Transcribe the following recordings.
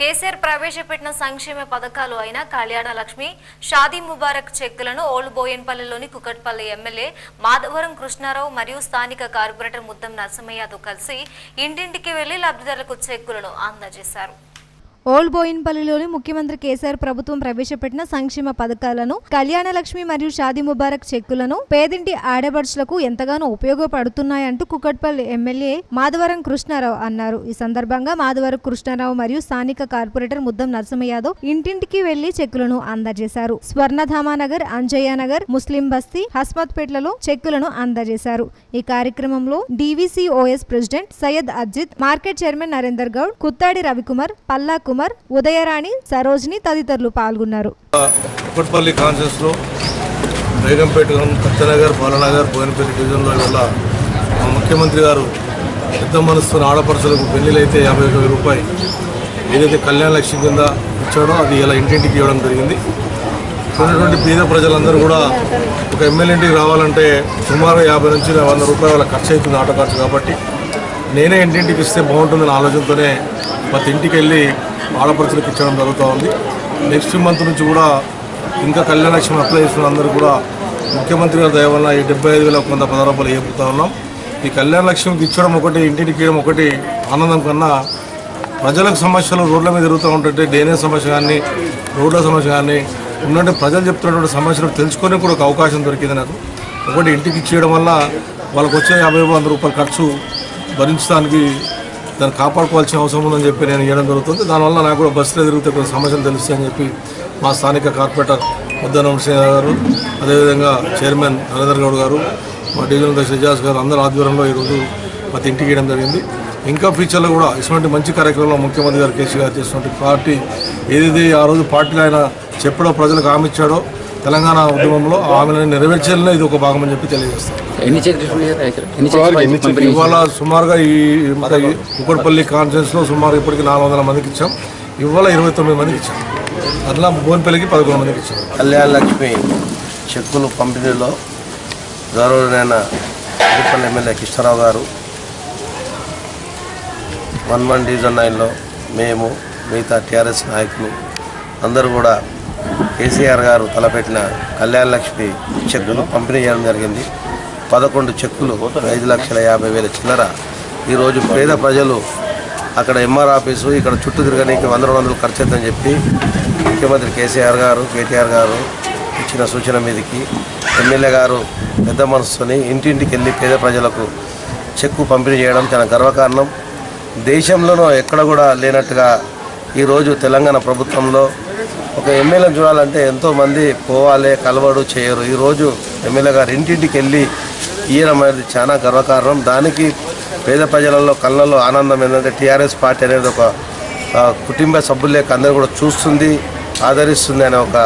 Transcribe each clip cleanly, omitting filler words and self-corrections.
కేసీఆర్ ప్రవేశపెట్టిన సంక్షేమ పథకాలు అయిన కళ్యాణ లక్ష్మి, షాదీ ముబారక్ చెక్కులను ఓల్డ్ బోయన్పల్లిలోని కుకట్పల్లి ఎమ్మెల్యే మాధవరం కృష్ణారావు మరియు స్థానిక కార్పొరేటర్ ముద్దం నరసింహయ్యతో కలిసి ఇంటింటికి వెళ్లి లబ్ధిదారులకు చెక్కులను అందజేశారు. ఓల్డ్ బోయిన్పల్లిలోని ముఖ్యమంత్రి కేసీఆర్ ప్రభుత్వం ప్రవేశపెట్టిన సంక్షేమ పథకాలను, కళ్యాణ లక్ష్మి మరియు షాదీ ముబారక్ చెక్కులను పేదింటి ఆడపడుచులకు ఎంతగానో ఉపయోగపడుతున్నాయంటూ కుకట్పల్లి ఎమ్మెల్యే మాధవరం కృష్ణారావు అన్నారు. ఈ సందర్భంగా మాధవరం కృష్ణారావు మరియు స్థానిక కార్పొరేటర్ ముద్దం నరసింహయ్య ఇంటింటికి వెళ్లి చెక్కులను అందజేశారు. స్వర్ణధామానగర్, అంజయ్యనగర్, ముస్లిం బస్తీ, హస్మత్పేట్లలో చెక్కులను అందజేశారు. ఈ కార్యక్రమంలో DVCOS president Syed Ajith, market chairman Narender Goud, Kuthadi Ravikumar, Palla Kumar, Udayarani, Sarojini తదితరులు పాల్గొన్నారు. కుకట్పల్లి కాన్ఫరెన్స్ లో బేగంపేట, కత్తనగర్, బాలనగర్, బోయినపల్లి డివిజన్లో వల్ల మా ముఖ్యమంత్రి గారు పెద్ద మనసుతో ఆడపడుచులకు పెళ్లిలైతే 51,000 రూపాయలు ఏదైతే కళ్యాణ లక్ష్మి కింద ఇచ్చాడో అది ఇలా ఇంటింటికి ఇవ్వడం జరిగింది. ఉన్నటువంటి పేద ప్రజలందరూ కూడా ఒక ఎమ్మెల్యే ఇంటికి రావాలంటే సుమారు 50 నుంచి 100 రూపాయల ఖర్చు అవుతుంది, ఆటో ఖర్చు. కాబట్టి నేనే ఇంటింటికి ఇస్తే బాగుంటుందనే ఆలోచనతోనే ప్రతి ఇంటికి వెళ్ళి ఆడపడుచులకు ఇచ్చడం జరుగుతూ ఉంది. నెక్స్ట్ మంత్ నుంచి కూడా ఇంకా కళ్యాణ లక్ష్మి అప్లై చేసిన అందరూ కూడా ముఖ్యమంత్రి గారి దయ వల్ల ఈ 75,110 రూపాయలు ఏపుతా ఉన్నాం. ఈ కళ్యాణ లక్ష్మికి ఇచ్చడం ఒకటి, ఇంటింటికి ఇవ్వడం ఒకటి ఆనందం కన్నా ప్రజలకు సమస్యలు రోడ్ల మీద తిరుగుతూ ఉంటుంటే డ్రైనేజ్ సమస్య కానీ, రోడ్ల సమస్య కానీ ఉన్నట్టు ప్రజలు చెప్తున్నటువంటి సమస్యలు తెలుసుకొని కూడా ఒక అవకాశం దొరికింది నాకు. ఒకటి ఇంటికి ఇచ్చేయడం వల్ల వాళ్ళకు వచ్చే 50-100 రూపాయల ఖర్చు భరించడానికి దాన్ని కాపాడుకోవాల్సిన అవసరం ఉందని చెప్పి నేను ఇవ్వడం జరుగుతుంది. దానివల్ల నాకు కూడా బస్సులో తిరిగితే కొన్ని సమస్యలు తెలుస్తాయని చెప్పి మా స్థానిక కార్పొరేటర్ ముద్దం నరసింహయ్య గారు, అదేవిధంగా చైర్మన్ నరేందర్ గౌడ్ గారు, మా డివిజన్ అధ్యక్షుడు శ్రీజాస్ గారు అందరి ఆధ్వర్యంలో ఈరోజు ప్రతి ఇంటికి ఇవ్వడం జరిగింది. ఇంకా ఫ్యూచర్లో కూడా ఇటువంటి మంచి కార్యక్రమంలో ముఖ్యమంత్రి గారు కేసీఆర్ గారు చేసినటువంటి పార్టీ ఏదైతే ఆ రోజు పార్టీలో ఆయన చెప్పడో ప్రజలకు హామీ ఇచ్చాడో తెలంగాణ ఉద్యమంలో ఆమెను నెరవేర్చేలా ఇది ఒక భాగం అని చెప్పి తెలియజేస్తాం. ఇవాళ సుమారుగా ఈ కుకట్పల్లి కాన్ఫరెన్స్లో సుమారు ఇప్పటికి 400 మందికి ఇచ్చాం. ఇవాళ 29 మందికి ఇచ్చాం. అట్లా బోన్పల్లికి 11 మందికి ఇచ్చాం. కళ్యాణ లక్ష్మి చెక్కులు పంపిణీలో గౌరవనీయ కుకట్పల్లి ఎమ్మెల్యే కృష్ణారావు గారు 11 డివిజన్ 9లో మేము మిగతా TRS నాయకులు అందరూ కూడా కేసీఆర్ గారు తలపెట్టిన కళ్యాణ లక్ష్మి చెక్కులు పంపిణీ చేయడం జరిగింది. 11 చెక్కులు 5,50,000 చిల్లర ఈరోజు పేద ప్రజలు అక్కడ MR ఆఫీసు ఇక్కడ చుట్టూ తిరగడానికి 100-200 ఖర్చు అవుతుందని చెప్పి ముఖ్యమంత్రి కేసీఆర్ గారు, KTR గారు ఇచ్చిన సూచన మీదకి ఎమ్మెల్యే గారు పెద్ద మనసుని ఇంటింటికి వెళ్ళి పేద ప్రజలకు చెక్కు పంపిణీ చేయడం చాలా గర్వకారణం. దేశంలోనూ ఎక్కడ కూడా లేనట్టుగా ఈరోజు తెలంగాణ ప్రభుత్వంలో ఒక ఎమ్మెల్యేని చూడాలంటే ఎంతోమంది పోవాలి, కలవడు, చేయరు. ఈరోజు ఎమ్మెల్యే గారు ఇంటింటికి వెళ్ళి ఇయ్యడం అనేది చాలా గర్వకారణం. దానికి పేద ప్రజలలో కళ్ళల్లో ఆనందం ఏంటంటే TRS పార్టీ అనేది ఒక కుటుంబ సభ్యులేక అందరూ కూడా చూస్తుంది, ఆదరిస్తుంది అనే ఒక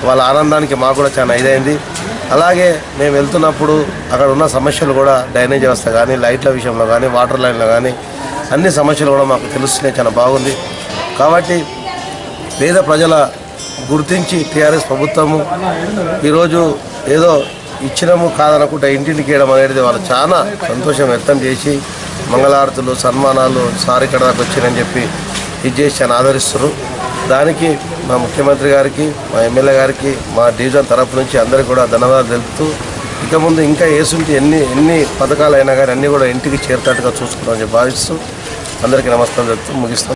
వాళ్ళ ఆనందానికి మాకు కూడా చాలా ఇదైంది. అలాగే మేము వెళ్తున్నప్పుడు అక్కడ ఉన్న సమస్యలు కూడా డ్రైనేజ్ వ్యవస్థ కానీ, లైట్ల విషయంలో కానీ, వాటర్ లైన్లో కానీ అన్ని సమస్యలు కూడా మాకు తెలుస్తున్నాయి. చాలా బాగుంది. కాబట్టి పేద ప్రజల గుర్తించి TRS ప్రభుత్వము ఈరోజు ఏదో ఇచ్చినము కాదనుకుంటే ఇంటింటికి ఇవ్వడం అనేది వాళ్ళు చాలా సంతోషం వ్యక్తం చేసి మంగళారతులు, సన్మానాలు సార్ ఇక్కడ దాకా వచ్చిందని చెప్పి ఇది చేసి చాలా ఆదరిస్తారు. దానికి మా ముఖ్యమంత్రి గారికి, మా ఎమ్మెల్యే గారికి, మా డివిజన్ తరఫు నుంచి అందరికీ కూడా ధన్యవాదాలు తెలుపుతూ ఇక ముందు ఇంకా ఏసుంటి ఎన్ని పథకాలు అయినా కానీ అన్నీ కూడా ఇంటికి చేరుతట్టుగా చూసుకుంటామని భావిస్తూ అందరికీ నమస్కారం చెప్తూ ముగిస్తాం.